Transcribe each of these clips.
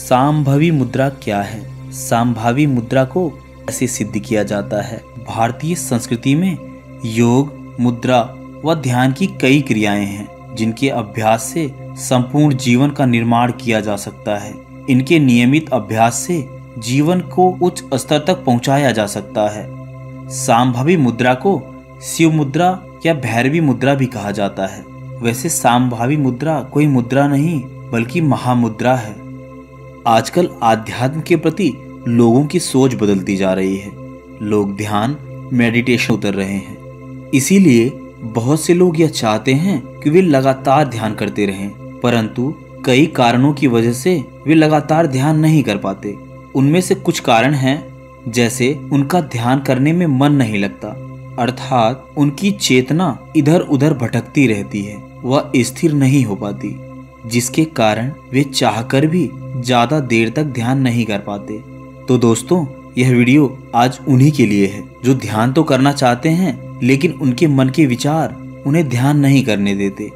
सांभवी मुद्रा क्या है? सांभवी मुद्रा को कैसे सिद्ध किया जाता है? भारतीय संस्कृति में योग, मुद्रा व ध्यान की कई क्रियाएं हैं जिनके अभ्यास से संपूर्ण जीवन का निर्माण किया जा सकता है। इनके नियमित अभ्यास से जीवन को उच्च स्तर तक पहुंचाया जा सकता है। सांभवी मुद्रा को शिव मुद्रा या भैरवी मुद्रा भी कहा जाता है। वैसे सांभवी मुद्रा कोई मुद्रा नहीं बल्कि महामुद्रा है। आजकल आध्यात्म के प्रति लोगों की सोच बदलती जा रही है। लोग ध्यान, मेडिटेशन उतर रहे हैं। इसीलिए बहुत से लोग यह चाहते हैं कि वे लगातार ध्यान करते रहें, परंतु कई कारणों की वजह से वे लगातार ध्यान नहीं कर पाते। उनमें से कुछ कारण हैं, जैसे उनका ध्यान करने में मन नहीं लगता, अर्थात उनकी चेतना इधर उधर भटकती रहती है, वह स्थिर नहीं हो पाती, जिसके कारण वे चाहकर भी ज्यादा देर तक ध्यान नहीं कर पाते। तो दोस्तों, यह वीडियो आज उन्हीं के लिए है जो ध्यान तो करना चाहते हैं लेकिन उनके मन के विचार उन्हें ध्यान नहीं करने देते।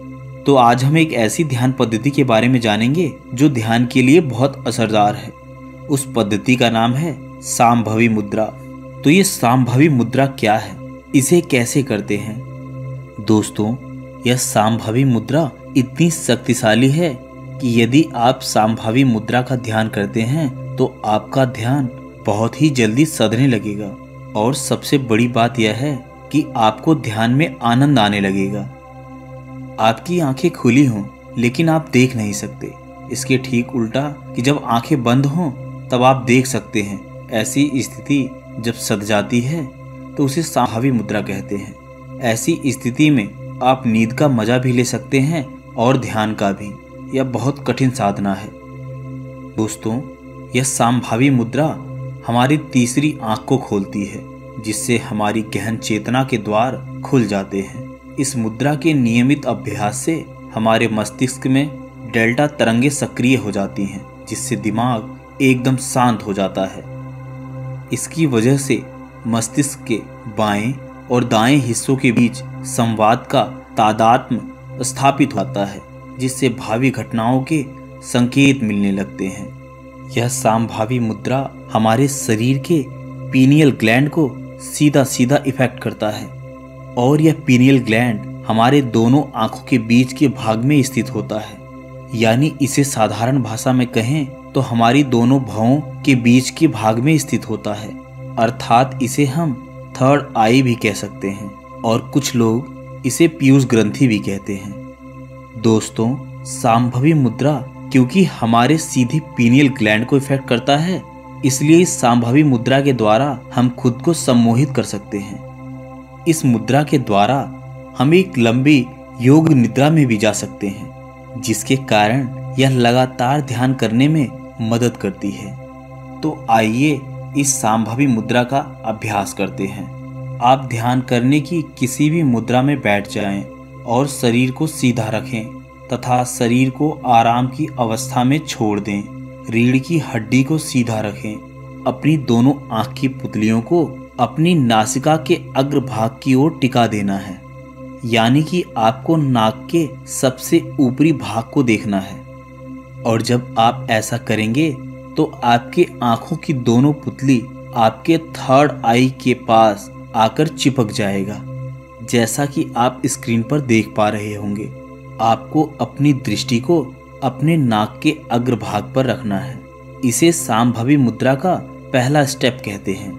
तो आज हम एक ऐसी ध्यान पद्धति के बारे में जानेंगे जो ध्यान के लिए बहुत असरदार है। उस पद्धति का नाम है सांभवी मुद्रा। तो ये सांभवी मुद्रा क्या है, इसे कैसे करते हैं? दोस्तों, यह सांभवी मुद्रा इतनी शक्तिशाली है कि यदि आप सांभवी मुद्रा का ध्यान करते हैं तो आपका ध्यान बहुत ही जल्दी सधने लगेगा। और सबसे बड़ी बात यह है कि आपको ध्यान में आनंद आने लगेगा। आपकी आंखें खुली हों लेकिन आप देख नहीं सकते। इसके ठीक उल्टा कि जब आंखें बंद हों तब आप देख सकते हैं। ऐसी स्थिति जब सध जाती है तो उसे सांभवी मुद्रा कहते हैं। ऐसी स्थिति में आप नींद का मजा भी ले सकते हैं और ध्यान का भी। यह बहुत कठिन साधना है। दोस्तों, यह सांभवी मुद्रा हमारी तीसरी आंख को खोलती है, जिससे हमारी गहन चेतना के द्वार खुल जाते हैं। इस मुद्रा के नियमित अभ्यास से हमारे मस्तिष्क में डेल्टा तरंगे सक्रिय हो जाती हैं, जिससे दिमाग एकदम शांत हो जाता है। इसकी वजह से मस्तिष्क के बाएं और दाएं हिस्सों के बीच संवाद का तादात्म्य स्थापित होता है, जिससे भावी घटनाओं के संकेत मिलने लगते हैं। यह सांभवी मुद्रा हमारे शरीर के पीनियल ग्लैंड को सीधा सीधा इफेक्ट करता है, और यह पीनियल ग्लैंड हमारे दोनों आंखों के बीच के भाग में स्थित होता है। यानी इसे साधारण भाषा में कहें तो हमारी दोनों भौं के बीच के भाग में स्थित होता है, अर्थात इसे हम थर्ड आई भी कह सकते हैं, और कुछ लोग इसे पीयूष ग्रंथि भी कहते हैं। दोस्तों, सांभवी मुद्रा क्योंकि हमारे सीधे पीनियल ग्लैंड को इफेक्ट करता है, इसलिए इस सांभवी मुद्रा के द्वारा हम खुद को सम्मोहित कर सकते हैं। इस मुद्रा के द्वारा हम एक लंबी योग निद्रा में भी जा सकते हैं, जिसके कारण यह लगातार ध्यान करने में मदद करती है। तो आइए इस सांभवी मुद्रा का अभ्यास करते हैं। आप ध्यान करने की किसी भी मुद्रा में बैठ जाएं और शरीर को सीधा रखें तथा शरीर को आराम की अवस्था में छोड़ दें। रीढ़ की हड्डी को सीधा रखें। अपनी दोनों आंख की पुतलियों को अपनी नासिका के अग्रभाग की ओर टिका देना है, यानी कि आपको नाक के सबसे ऊपरी भाग को देखना है। और जब आप ऐसा करेंगे तो आपके आंखों की दोनों पुतली आपके थर्ड आई के पास आकर चिपक जाएगा, जैसा कि आप स्क्रीन पर देख पा रहे होंगे। आपको अपनी दृष्टि को अपने नाक के अग्रभाग पर रखना है। इसे सांभवी मुद्रा का पहला स्टेप कहते हैं।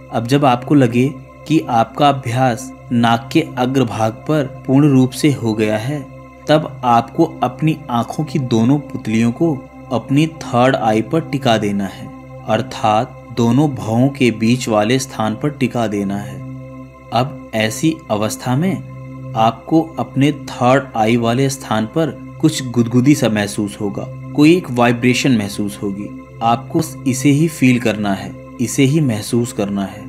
अब जब आपको लगे कि आपका अभ्यास नाक के अग्रभाग पर पूर्ण रूप से हो गया है, तब आपको अपनी आंखों की दोनों पुतलियों को अपनी थर्ड आई पर टिका देना है, अर्थात दोनों भौं के बीच वाले स्थान पर टिका देना है। अब ऐसी अवस्था में आपको अपने थर्ड आई वाले स्थान पर कुछ गुदगुदी सा महसूस होगा, कोई एक वाइब्रेशन महसूस होगी। आपको इसे ही फील करना है, इसे ही महसूस करना है।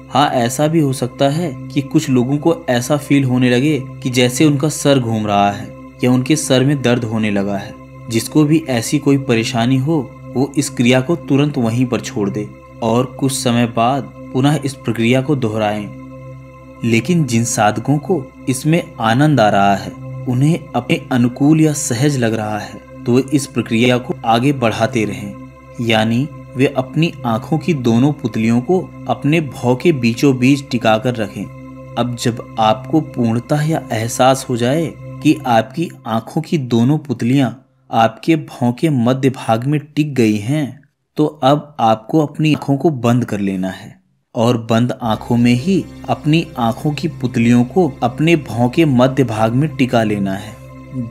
हाँ, ऐसा भी हो सकता है कि कुछ लोगों को ऐसा फील होने लगे कि जैसे उनका सर घूम रहा है या उनके सर में दर्द होने लगा है। जिसको भी ऐसी कोई परेशानी हो, वो इस क्रिया को तुरंत वहीं पर छोड़ दे और कुछ समय बाद पुनः इस प्रक्रिया को दोहराएं। लेकिन जिन साधकों को इसमें आनंद आ रहा है, उन्हें अपने अनुकूल या सहज लग रहा है, तो वे इस प्रक्रिया को आगे बढ़ाते रहें। यानी वे अपनी आंखों की दोनों पुतलियों को अपने भौं के बीचों बीच टिकाकर रखें। अब जब आपको पूर्णतः यह एहसास हो जाए कि आपकी आंखों की दोनों पुतलियां आपके भौं के मध्य भाग में टिक गई हैं, तो अब आपको अपनी आंखों को बंद कर लेना है और बंद आंखों में ही अपनी आंखों की पुतलियों को अपने भौं के मध्य भाग में टिका लेना है।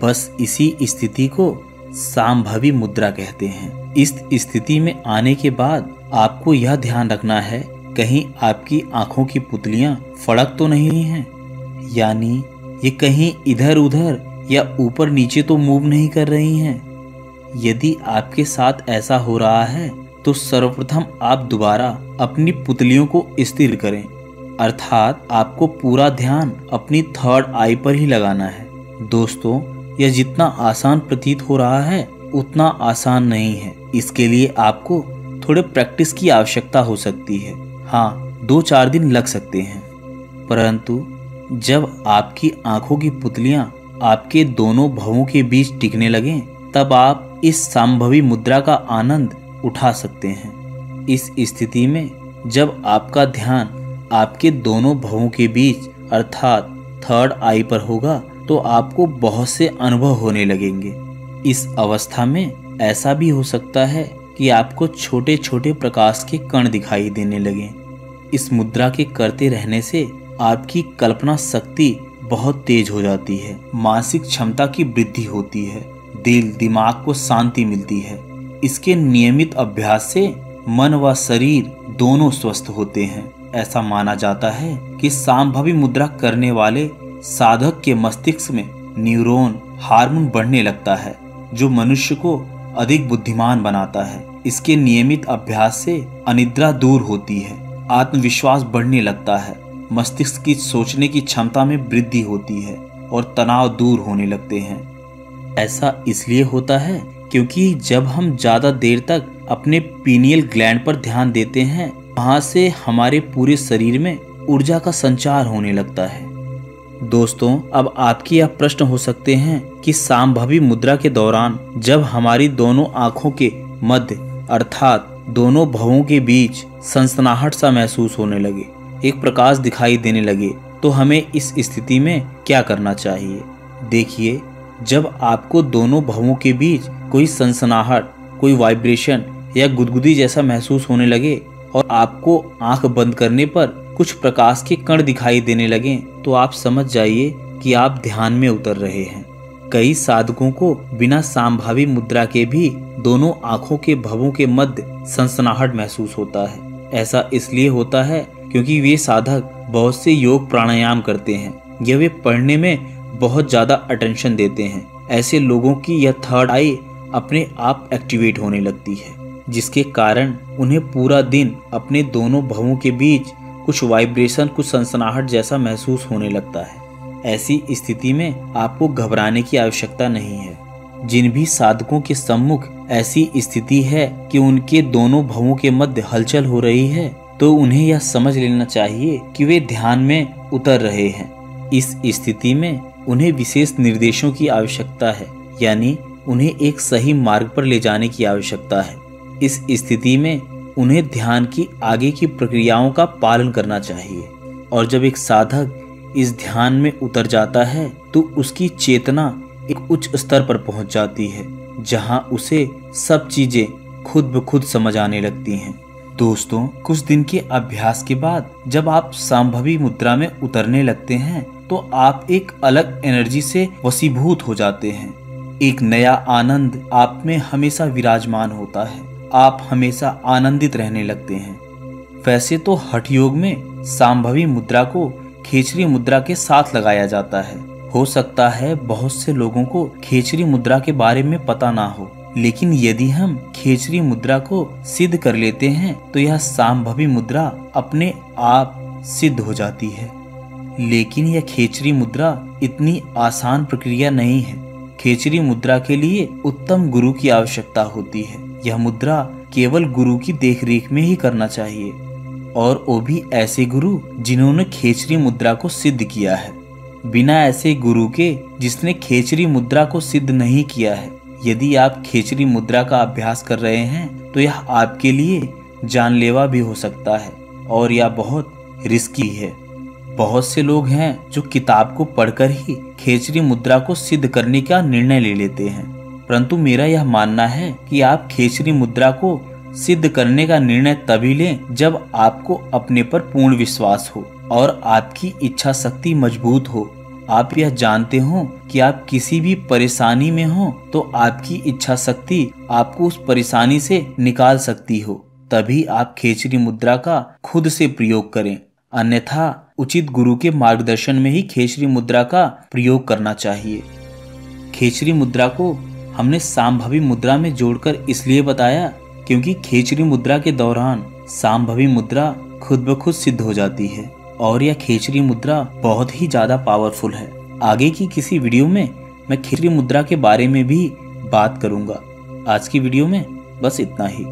बस इसी स्थिति को सांभवी मुद्रा कहते हैं। इस स्थिति में आने के बाद आपको यह ध्यान रखना है कहीं आपकी आंखों की पुतलियां फड़क तो नहीं हैं, यानी ये कहीं इधर उधर या ऊपर नीचे तो मूव नहीं कर रही हैं। यदि आपके साथ ऐसा हो रहा है तो सर्वप्रथम आप दोबारा अपनी पुतलियों को स्थिर करें, अर्थात आपको पूरा ध्यान अपनी थर्ड आई पर ही लगाना है। दोस्तों, यह जितना आसान प्रतीत हो रहा है उतना आसान नहीं है। इसके लिए आपको थोड़े प्रैक्टिस की आवश्यकता हो सकती है। हाँ, 2-4 दिन लग सकते हैं, परंतु जब आपकी आंखों की पुतलियां आपके दोनों भवों के बीच टिकने लगें, तब आप इस सांभवी मुद्रा का आनंद उठा सकते हैं। इस स्थिति में जब आपका ध्यान आपके दोनों भवों के बीच अर्थात थर्ड आई पर होगा, तो आपको बहुत से अनुभव होने लगेंगे। इस अवस्था में ऐसा भी हो सकता है कि आपको छोटे छोटे प्रकाश के कण दिखाई देने लगें। इस मुद्रा के करते रहने से आपकी कल्पना शक्ति बहुत तेज हो जाती है, मानसिक क्षमता की वृद्धि होती है, दिल दिमाग को शांति मिलती है। इसके नियमित अभ्यास से मन व शरीर दोनों स्वस्थ होते हैं। ऐसा माना जाता है कि सांभवी मुद्रा करने वाले साधक के मस्तिष्क में न्यूरॉन हार्मोन बढ़ने लगता है, जो मनुष्य को अधिक बुद्धिमान बनाता है। इसके नियमित अभ्यास से अनिद्रा दूर होती है, आत्मविश्वास बढ़ने लगता है, मस्तिष्क की सोचने की क्षमता में वृद्धि होती है और तनाव दूर होने लगते हैं। ऐसा इसलिए होता है क्योंकि जब हम ज्यादा देर तक अपने पीनियल ग्लैंड पर ध्यान देते हैं, वहां से हमारे पूरे शरीर में ऊर्जा का संचार होने लगता है। दोस्तों, अब आपकी यह प्रश्न हो सकते हैं कि सांभवी मुद्रा के दौरान जब हमारी दोनों आंखों के मध्य अर्थात दोनों भवों के बीच सनसनाहट सा महसूस होने लगे, एक प्रकाश दिखाई देने लगे, तो हमें इस स्थिति में क्या करना चाहिए? देखिए, जब आपको दोनों भवों के बीच कोई सनसनाहट, कोई वाइब्रेशन या गुदगुदी जैसा महसूस होने लगे और आपको आंख बंद करने पर कुछ प्रकाश के कण दिखाई देने लगे, तो आप समझ जाइए कि आप ध्यान में उतर रहे हैं। कई साधकों को बिना सांभवी मुद्रा के भी दोनों आंखों के भवों के मध्य सनसनाहट महसूस होता है। ऐसा इसलिए होता है क्योंकि वे साधक बहुत से योग प्राणायाम करते हैं या वे पढ़ने में बहुत ज्यादा अटेंशन देते हैं। ऐसे लोगों की यह थर्ड आई अपने आप एक्टिवेट होने लगती है, जिसके कारण उन्हें पूरा दिन अपने दोनों भवों के बीच कुछ वाइब्रेशन, कुछ सनसनाहट जैसा महसूस होने लगता है। ऐसी स्थिति में आपको घबराने की आवश्यकता नहीं है। जिन भी साधकों के सम्मुख ऐसी स्थिति है कि उनके दोनों भवों के मध्य हलचल हो रही है, तो उन्हें यह समझ लेना चाहिए कि वे ध्यान में उतर रहे हैं। इस स्थिति में उन्हें विशेष निर्देशों की आवश्यकता है, यानी उन्हें एक सही मार्ग पर ले जाने की आवश्यकता है। इस स्थिति में उन्हें ध्यान की आगे की प्रक्रियाओं का पालन करना चाहिए। और जब एक साधक इस ध्यान में उतर जाता है तो उसकी चेतना एक उच्च स्तर पर पहुंच जाती है, जहां उसे सब चीजें खुद ब खुद समझ आने लगती हैं। दोस्तों, कुछ दिन के अभ्यास के बाद जब आप सांभवी मुद्रा में उतरने लगते हैं तो आप एक अलग एनर्जी से वशीभूत हो जाते हैं। एक नया आनंद आप में हमेशा विराजमान होता है। आप हमेशा आनंदित रहने लगते हैं। वैसे तो हठ योग में सांभवी मुद्रा को खेचरी मुद्रा के साथ लगाया जाता है। हो सकता है बहुत से लोगों को खेचरी मुद्रा के बारे में पता ना हो, लेकिन यदि हम खेचरी मुद्रा को सिद्ध कर लेते हैं तो यह सांभवी मुद्रा अपने आप सिद्ध हो जाती है। लेकिन यह खेचरी मुद्रा इतनी आसान प्रक्रिया नहीं है। खेचरी मुद्रा के लिए उत्तम गुरु की आवश्यकता होती है। यह मुद्रा केवल गुरु की देखरेख में ही करना चाहिए, और वो भी ऐसे गुरु जिन्होंने खेचरी मुद्रा को सिद्ध किया है। बिना ऐसे गुरु के जिसने खेचरी मुद्रा को सिद्ध नहीं किया है, यदि आप खेचरी मुद्रा का अभ्यास कर रहे हैं तो यह आपके लिए जानलेवा भी हो सकता है और यह बहुत रिस्की है। बहुत से लोग हैं जो किताब को पढ़कर ही खेचरी मुद्रा को सिद्ध करने का निर्णय ले लेते हैं, परंतु मेरा यह मानना है कि आप खेचरी मुद्रा को सिद्ध करने का निर्णय तभी लें जब आपको अपने पर पूर्ण विश्वास हो और आपकी इच्छा शक्ति मजबूत हो। आप यह जानते हो कि आप किसी भी परेशानी में हो तो आपकी इच्छा शक्ति आपको उस परेशानी से निकाल सकती हो, तभी आप खेचरी मुद्रा का खुद से प्रयोग करें। अन्यथा उचित गुरु के मार्गदर्शन में ही खेचरी मुद्रा का प्रयोग करना चाहिए। खेचरी मुद्रा को हमने सांभवी मुद्रा में जोड़कर इसलिए बताया क्योंकि खेचरी मुद्रा के दौरान सांभवी मुद्रा खुद ब खुद सिद्ध हो जाती है और यह खेचरी मुद्रा बहुत ही ज्यादा पावरफुल है। आगे की किसी वीडियो में मैं खेचरी मुद्रा के बारे में भी बात करूंगा। आज की वीडियो में बस इतना ही।